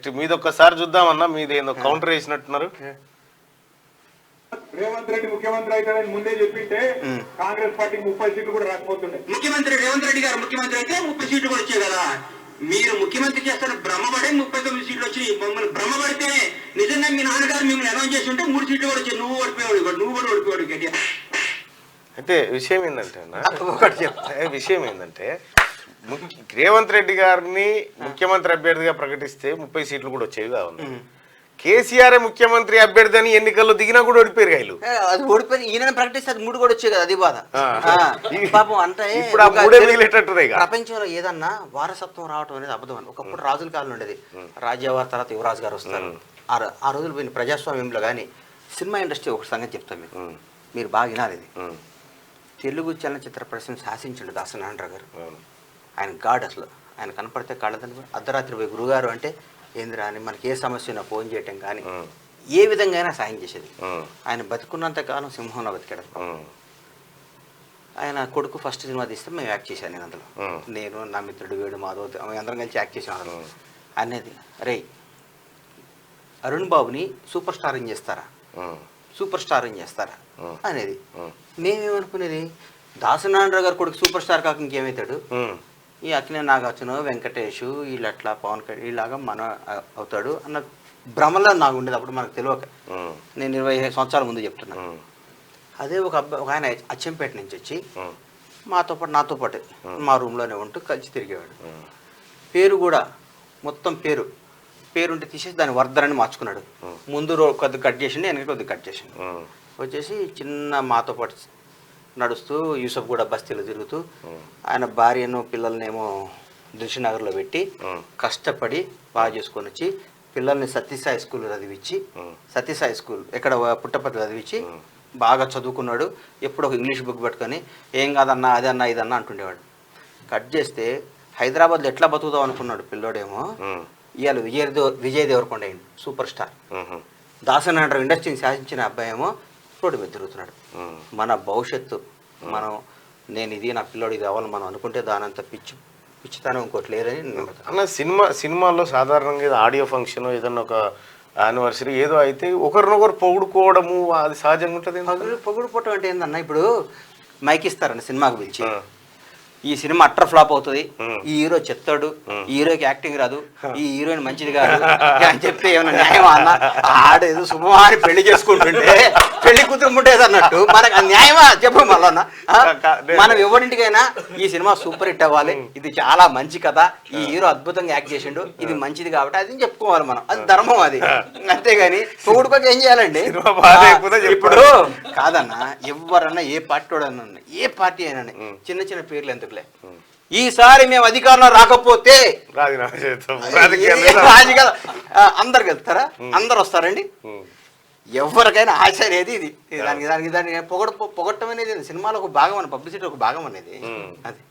Next మీది ఒక్కసారి చూద్దామన్నా, మీది ఏందో కౌంటర్ వేసినట్టున్నారు. రేవంత్ రెడ్డి ముఖ్యమంత్రి అవుతాడని ముందే చెప్పింటే కాంగ్రెస్ పార్టీకి 30 సీట్లు కూడా రాకపోతుండే. ముఖ్యమంత్రి రేవంత్ రెడ్డి గారు ముఖ్యమంత్రి అయితే 30 సీట్లు కూడా వచ్చాయి కదా. మీరు ముఖ్యమంత్రి చేస్తాను భ్రమపడే 39 సీట్లు వచ్చి మమ్మల్ని భ్రమపడితే నిజంగా మీ నాన్నగారు మిమ్మల్ని అనౌన్స్ చేసి ఉంటే 3 సీట్లు కూడా వచ్చాయి. నువ్వు కూడా ఓడిపోయాడు కేటీఆర్. అయితే విషయం ఏంటంటే రేవంత్ రెడ్డి గారిని ముఖ్యమంత్రి అభ్యర్థిగా ప్రకటిస్తే 30 సీట్లు కూడా వచ్చేవి కావాలి. కేసీఆర్ ముఖ్యమంత్రి అభ్యర్థి అని ఎన్నికల్లో దిగినా కూడా ఓడిపోయారు కాయలు. అది ఓడిపోయి ఈయన ప్రకటిస్తే అది 3 కూడా వచ్చాయి కదా, అది బాధ. పాపం అంటే ప్రపంచంలో ఏదన్నా వారసత్వం రావటం అనేది అబద్ధం అని. ఒకప్పుడు రాజుల కాలం ఉండేది, రాజ్యవారి తర్వాత యువరాజు గారు వస్తారు. ఆ రోజులు పోయిన ప్రజాస్వామ్యంలో కానీ సినిమా ఇండస్ట్రీ ఒక సంగతి చెప్తాం మీకు, మీరు బాగా వినాలి. ఇది తెలుగు చలనచిత్ర పరిశ్రమ శాసించండు దాసనారాయణరావు గారు. ఆయన గాడ్, అసలు ఆయన కనపడితే కాళ్ళదని అర్ధరాత్రి పోయి గురుగారు అంటే ఏందిరా అని మనకి ఏ సమస్య ఉన్నా ఫోన్ చేయటం కానీ ఏ విధంగా అయినా సాయం చేసేది. ఆయన బతుకున్నంత కాలం సింహంలో బతికాడు. ఆయన కొడుకు ఫస్ట్ సినిమా తీస్తే మేము యాక్ట్ చేశాను. నేను అందులో, నేను నా మిత్రుడు వేడు మాధవ్ అందరం కలిసి యాక్ట్ చేసాం అందులో. అనేది రే అరుణ్ బాబుని సూపర్ స్టారింగ్ చేస్తారా, సూపర్ స్టారింగ్ చేస్తారా అనేది. మేమేమనుకునేది, దాసనారాయణరావు గారు కొడుకు సూపర్ స్టార్ కాక ఇంకేమవుతాడు, ఈ అక్కినే నాగార్జున వెంకటేష్ వీళ్ళు అట్లా పవన్ కళ్యాణ్ వీళ్ళలాగా మన అవుతాడు అన్న భ్రమలో నాకు ఉండేది. అప్పుడు మనకు తెలియక, నేను 25 సంవత్సరాల ముందు చెప్తున్నాను. అదే ఒక ఆయన అచ్చంపేట నుంచి వచ్చి నాతో పాటు మా రూమ్లోనే ఉంటూ కలిసి తిరిగేవాడు. పేరు కూడా మొత్తం పేరుంటే తీసేసి దాన్ని వర్ధనని మార్చుకున్నాడు. ముందు కొద్దిగా కట్ చేసిండు, వెనక కొద్దిగా కట్ చేసిండు. వచ్చేసి చిన్న మాతో పాటు నడుస్తూ యూసఫ్ కూడా బస్తీలో తిరుగుతూ ఆయన భార్యను పిల్లల్నేమో దిల్షునగర్లో పెట్టి కష్టపడి బాగా చేసుకొని వచ్చి పిల్లల్ని సత్యసాయి స్కూల్ చదివించి, సత్యసాయి స్కూల్ ఎక్కడ పుట్టపర్తి చదివించి బాగా చదువుకున్నాడు. ఎప్పుడు ఒక ఇంగ్లీష్ బుక్ పెట్టుకొని ఏం కాదన్నా అదన్నా ఇదన్నా అంటుండేవాడు. కట్ చేస్తే హైదరాబాద్లో ఎట్లా బతుకుతావు అనుకున్నాడు పిల్లోడేమో, ఇవాళ విజయ్ దేవరకొండ అయింది సూపర్ స్టార్. దాసనారాయణరావు ఇండస్ట్రీని శాసించిన అబ్బాయి ఏమో రోడ్డు మీద తిరుగుతున్నాడు. మన భవిష్యత్తు నేను ఇది నా పిల్లోడు ఇది అవ్వాలి మనం అనుకుంటే దానంత పిచ్చితనం ఇంకోటి లేదని అన్న. సినిమాల్లో సాధారణంగా ఆడియో ఫంక్షన్ ఏదన్నా ఒక యానివర్సరీ ఏదో అయితే ఒకరినొకరు పొగుడుకోవడము అది సహజంగా ఉంటుంది. పొగుడుకోవటం అంటే ఏందన్నా, ఇప్పుడు మైక్ ఇస్తారండి సినిమాకు పిలిచి, ఈ సినిమా అట్టర్ ఫ్లాప్ అవుతుంది, ఈ హీరో చెప్తాడు, ఈ హీరోకి యాక్టింగ్ రాదు, ఈ హీరోయిన్ మంచిది కాదు అని చెప్తే ఏమన్నా న్యాయమా అన్న? ఆడేదో శుభమాని పెళ్లి చేసుకుంటుంటే పెళ్లి కూతురుంటేది అన్నట్టు మనకు న్యాయమా చెప్పు మళ్ళా? మనం ఎవరింటికైనా ఈ సినిమా సూపర్ హిట్ అవ్వాలి, ఇది చాలా మంచి కథ, ఈ హీరో అద్భుతంగా యాక్ట్ చేసిండు, ఇది మంచిది కాబట్టి అది చెప్పుకోవాలి మనం, అది ధర్మం అది. అంతేగాని పొగుడుకోక ఏం చేయాలండి? ఇప్పుడు కాదన్నా, ఎవరన్నా ఏ పార్టీ వాడన్నా ఏ పార్టీ అయినా చిన్న చిన్న పేర్లు ఎందుకులే, ఈసారి మేము అధికారంలో రాకపోతే అందరికి వెళ్తారా? అందరు వస్తారండి. ఎవరికైనా ఆశ అనేది ఇది. దానికి పొగట్టం అనేది సినిమాలో ఒక భాగం అని, పబ్లిసిటీ ఒక భాగం అనేది అది.